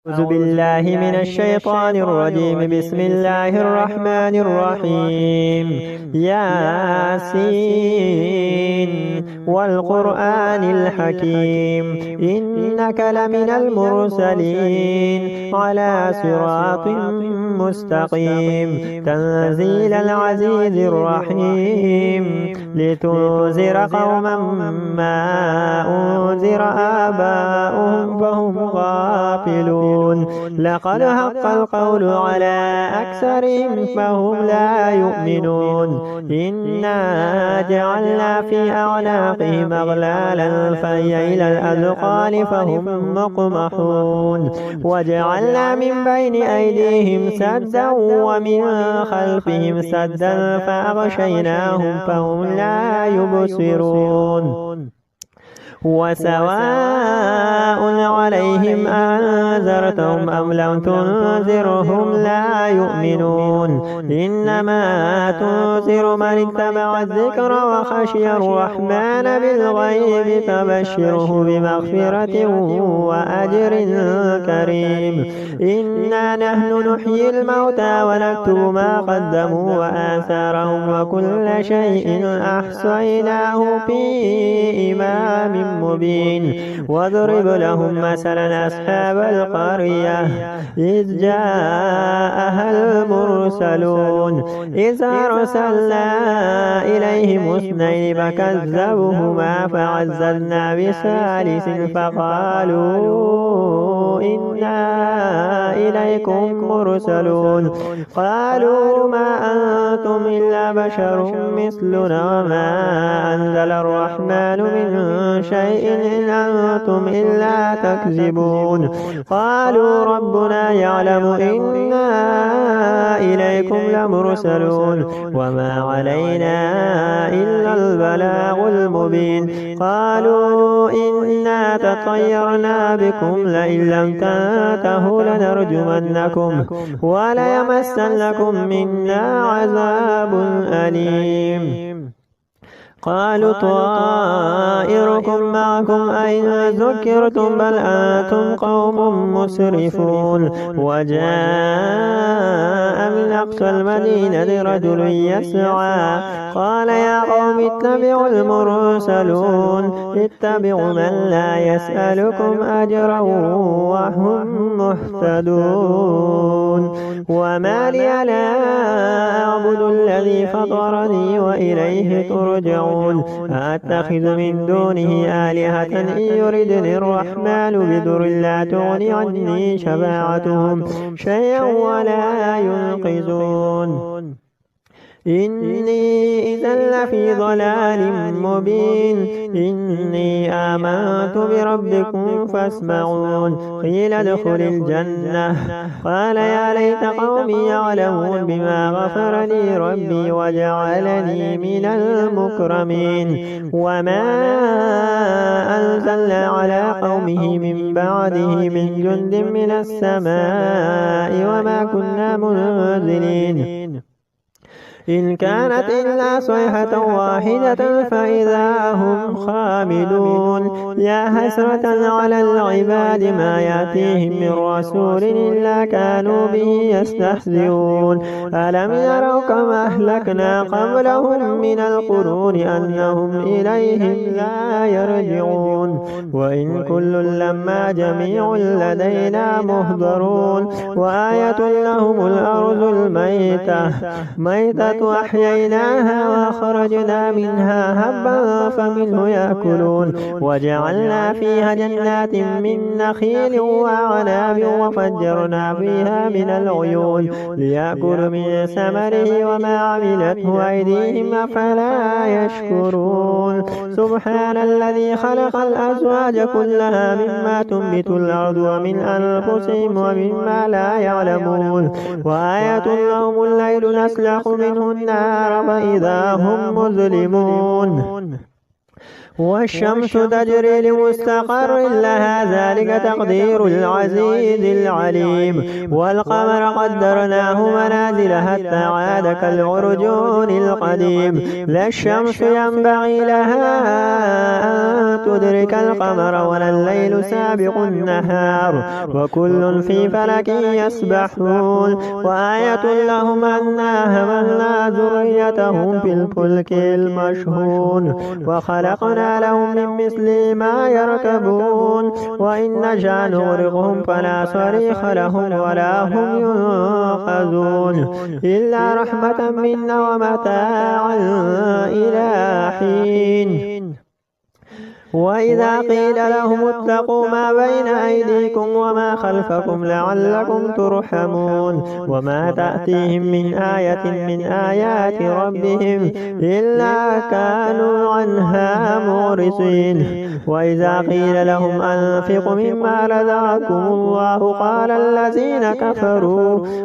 أعوذ بالله من الشيطان الرجيم. بسم الله الرحمن الرحيم. ياسين والقرآن الحكيم إنك لمن المرسلين على صراط مستقيم تنزيل العزيز الرحيم لتنذر قوما ما أنذر آباؤهم فهم غافلون. لقد حق القول على أكثرهم فهم لا يؤمنون. إنا جعلنا في أعناقهم أغلالا فهي إلى الأذقان فهم مقمحون. وجعلنا من بين أيديهم سدا ومن خلفهم سدا فأغشيناهم فهم لا يبصرون. وسواء عليهم أنذرتهم أم لم تنذرهم لا يؤمنون. إنما تنذر من اتبع الذكر وخشي الرحمن بالغيب فبشره بمغفرة وأجر كريم. إنا نحن نحيي الموتى ونكتب ما قدموا وآثارهم وكل شيء أحصيناه في إمام مبين. واضرب لهم مثلا أصحاب القرية إذ جاءها المرسلون إذ أرسلنا إليهم اثنين فكذبوهما فعززنا بثالث فقالوا إنا إليكم مرسلون. قالوا ما أنتم إلا بشر مثلنا وما أنزل الرحمن من شيء إن أنتم إلا تكذبون. قالوا ربنا يعلم إنا إليكم لمرسلون وما علينا إلا البلاغ المبين. قالوا إنا تطيرنا بكم لئن لم تنتهوا لنرجمنكم وليمسنكم منا عذاب أليم. قالوا طائركم معكم أئن ذكرتم بل أنتم قوم مسرفون. وجاء من أقصى المدينة رجل يسعى قال يا قوم اتبعوا المرسلون اتبعوا من لا يسألكم أجرا وهم مهتدون. وما لي لا أعبد الذي فطرني وإليه ترجعون. أتخذ من دونه آلهة إن يردني الرحمن بضر لا تغني عني شفاعتهم شيئا ولا ينقذون. إني إذا لفي ضلال مبين. إني آمنت بربكم فاسمعون. قيل ادخل الجنة قال يا ليت قومي يعلمون بما غفر لي ربي وجعلني من المكرمين. وما أنزلنا على قومه من بعده من جند من السماء وما كنا منزلين. إن كانت إلا صيحة واحدة فإذا هم خامدون. يا حسرة على العباد ما يأتيهم من رسول إلا كانوا به يستهزئون. ألم يروا كما أهلكنا قبلهم من القرون أنهم إليهم لا يرجعون. وإن كل لما جميع لدينا مهضرون. وآية لهم الأرض الميتة وأحييناها وأخرجنا منها هبا فمنه يأكلون. وجعلنا فيها جنات من نخيل وأعناب وفجرنا فيها من العيون ليأكلوا من ثمره وما عملته أيديهم أفلا يشكرون. سبحان الذي خلق الأزواج كلها مما تنبت الأرض ومن أنفسهم ومما لا يعلمون. وآية لهم الليل نسلخ منه النار فإذا هم مظلمون. والشمس تجري لمستقر لها ذلك تقدير العزيز العليم. والقمر قدرناه منازل حتى عاد كالعرجون القديم. لا الشمس ينبغي لها أن تدرك القمر ولا الليل سابق النهار وكل في فلك يسبحون. وآية لهم أنا حملنا ذريتهم في الفلك المشحون وخلقنا لهم من مثل ما يركبون وإن نشأ نغرقهم فلا صريخ لهم ولا هم ينقذون إلا رحمة منا ومتاعا إلى حين. وإذا قيل لهم اتقوا ما بين أيديكم وما خلفكم لعلكم ترحمون وما تأتيهم من آية من آيات ربهم إلا كانوا عنها معرضين. وإذا قيل لهم أنفقوا مما رزقكم الله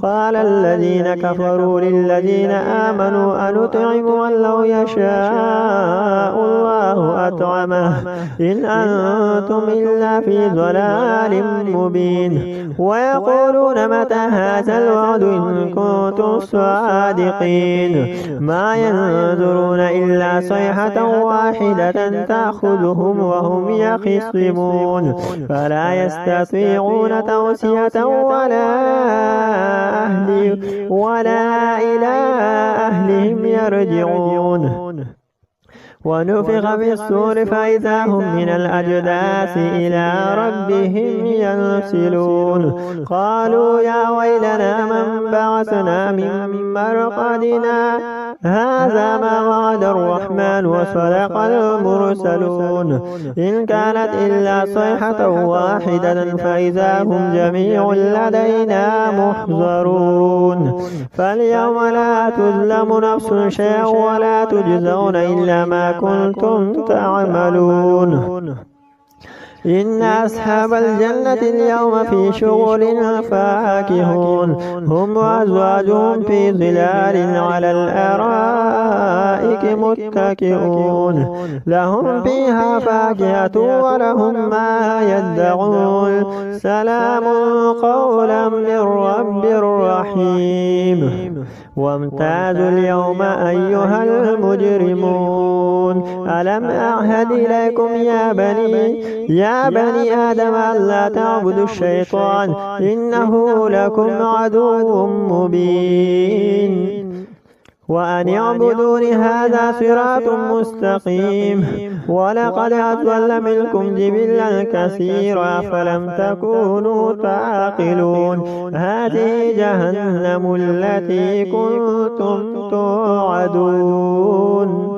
قال الذين كفروا للذين آمنوا أنطعم من لو يشاء الله أطعمه إن أنتم إلا في ضلال مبين. ويقولون متى هذا الوعد إن كنتم صادقين ما ينظرون إلا صيحة واحدة تأخذهم وهم يخصمون فلا يستطيعون توصية ولا إلى أهلهم يرجعون. ونفخ في الصور فإذا هم من الأجداث إلى ربهم ينسلون. قالوا يا ويلنا من بعثنا من مرقدنا هذا ما وعد الرحمن وصدق المرسلون إن كانت إلا صيحة واحدة فإذا هم جميع لدينا محضرون. فاليوم لا تظلم نفس شيئا ولا تجزون إلا ما كنتم تعملون. إن أصحاب الجنة اليوم في شغل فاكهون هم وأزواجهم في ظلال على الأرائك متكئون لهم فيها فاكهة ولهم ما يدعون سلام قولا من رب رحيم. وامتازوا اليوم أيها المجرمون ألم أعهد إليكم يا بني آدم ألا تعبدوا الشيطان إنه لكم عدو مبين وأن يعبدون هذا صراط مستقيم. ولقد أضل منكم جبلا كثيرا فلم تكونوا تعقلون هذه جهنم التي كنتم توعدون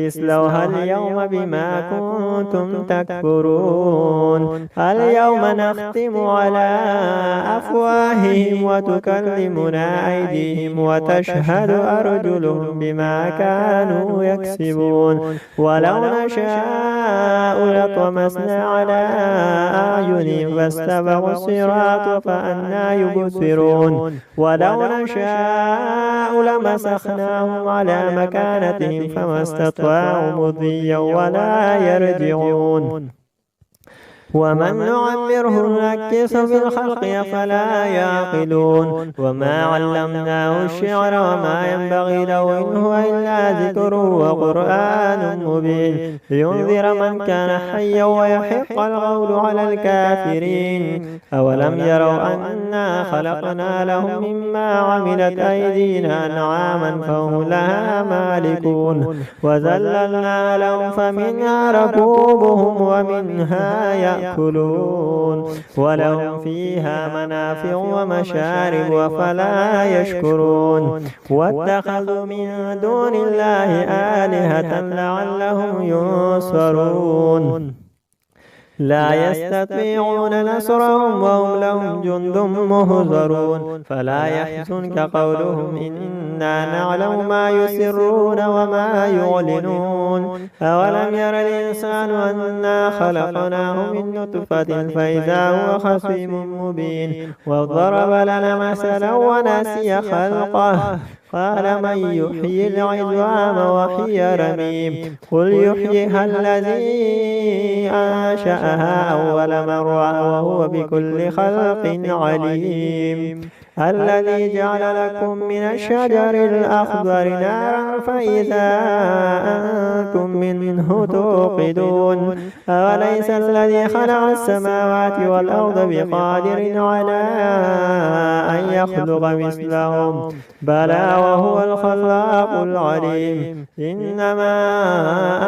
اصلوها اليوم بما كنتم تكفرون. اليوم نختم على أفواههم وتكلمنا أيديهم وتشهد أرجلهم بما كانوا يكسبون. ولو نشاء لطمسنا على أعينهم فاستبقوا الصراط فأنى يبصرون. ولو نشاء لمسخناهم على مكانتهم فما استطاعوا مضيا ولا يرجعون. ومن نعمره نكس في الخلق أفلا يعقلون. وما علمناه الشعر وما ينبغي له إن هو إلا ذكر وقرآن مبين لينذر من كان حيا ويحق القول على الكافرين. أولم يروا أنا خلقنا لهم مما عملت أيدينا أنعاما فهم لها مالكون وذللنا لهم فمنها ركوبهم ومنها يأكلون ولهم فيها منافع ومشارب أفلا يشكرون. واتخذوا من دون الله آلهة لعلهم ينصرون لا يستطيعون نصرهم وهم لهم جند مهزرون. فلا يحزنك قولهم إن إنا نعلم ما يسرون وما يعلنون أولم ير الإنسان أنا خلقناه من نطفة فإذا هو خصيم مبين وضرب لنا مثلا ونسي خلقه قال من يحيي العظام وهي رميم قل يحييها الذي أنشأها أول مرة وهو بكل خلق عليم الذي جعل لكم من الشجر الأخضر نارا فإذا أنتم منه توقدون أوليس الذي خلق السماوات والأرض بقادر على أن يخلق مثلهم بلى وهو الخلاق العليم إنما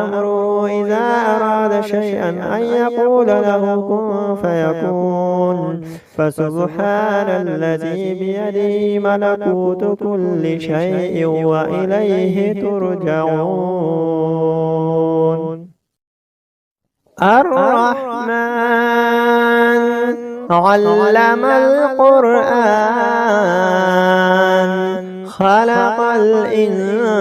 أمره إذا أراد شيئا أن يقول له كن فيكون فسبحان الذي بيده ملكوت كل شيء وإليه ترجعون الرحمن علم القرآن خلق الإنسان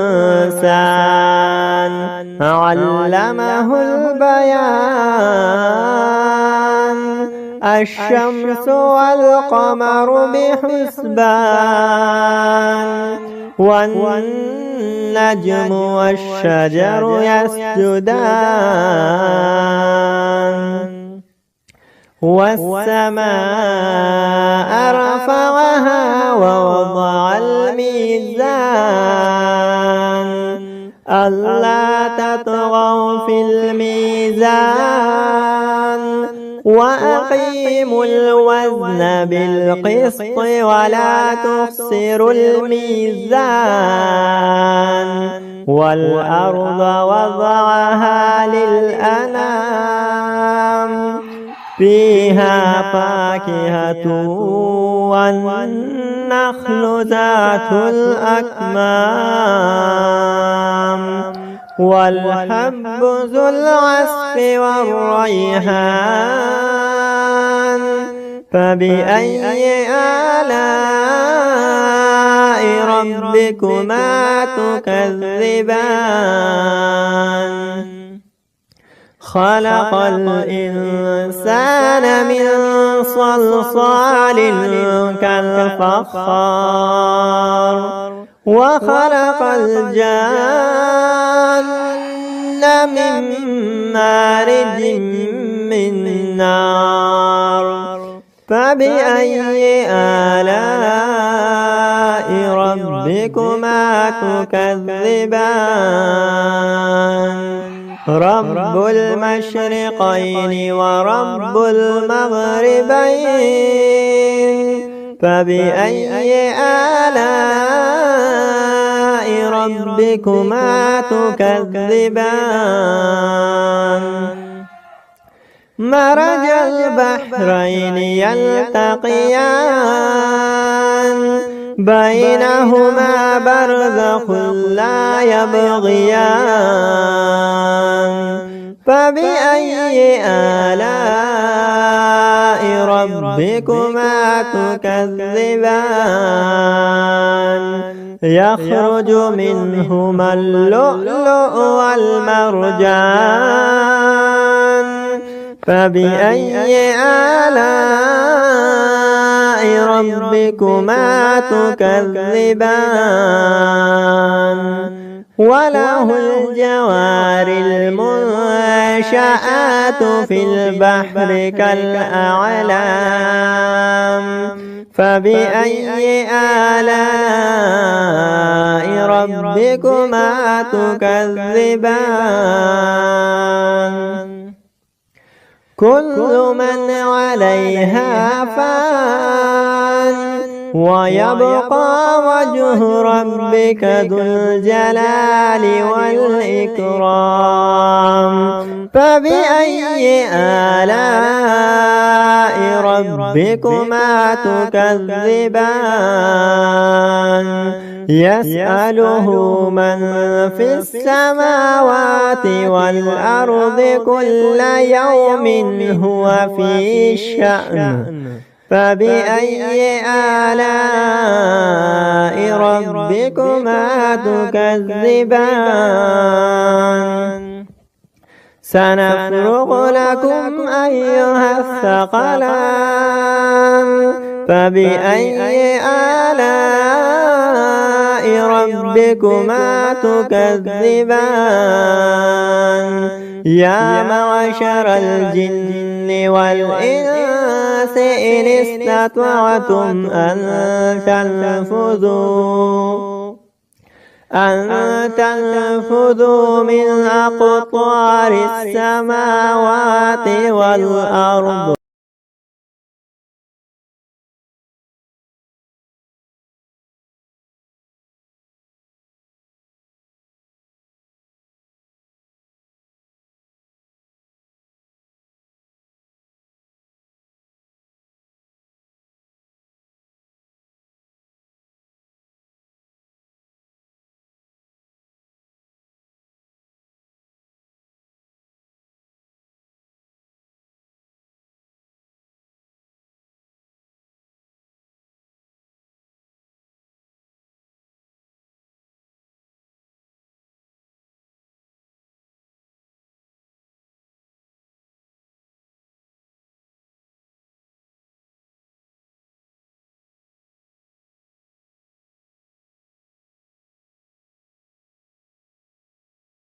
علمه البيان الشمس والقمر بحسبان والنجم والشجر يسجدان والسماء رفعها ووضع الميزان ألا تطغوا في الميزان وأقيموا الوزن بالقسط ولا تخسروا الميزان والأرض وضعها للأنام فيها فاكهة والنخل ذات الأكمام والحب ذو العصف والريحان فبأي آلاء ربكما تكذبان خلق الإنسان من صلصال كالفخار وخلق الجان من مارج من نار فبأي آلاء ربكما تكذبان رب المشرقين ورب المغربين فبأي آلاء ربكما تكذبان مرج البحرين يلتقيان بينهما برزخ لا يبغيان فبأي آلاء ربكما تكذبان يخرج منهما اللؤلؤ والمرجان فبأي آلاء ربكما تكذبان وله الجوار المنشآت في البحر كالأعلام فبأي آلاء ربكما تكذبان كل من عليها فان ويبقى وجه ربك ذو الجلال والإكرام فبأي آلاء ربكما تكذبان يسأله من في السماوات والأرض كل يوم هو في شأن فبأي آلاء ربكما تكذبان سنفرغ لكم أيها الثقلان فبأي آلاء ربكما تكذبان يا معشر الجن والإنس إن استطعتم أن تنفذوا من أقطار السماوات والأرض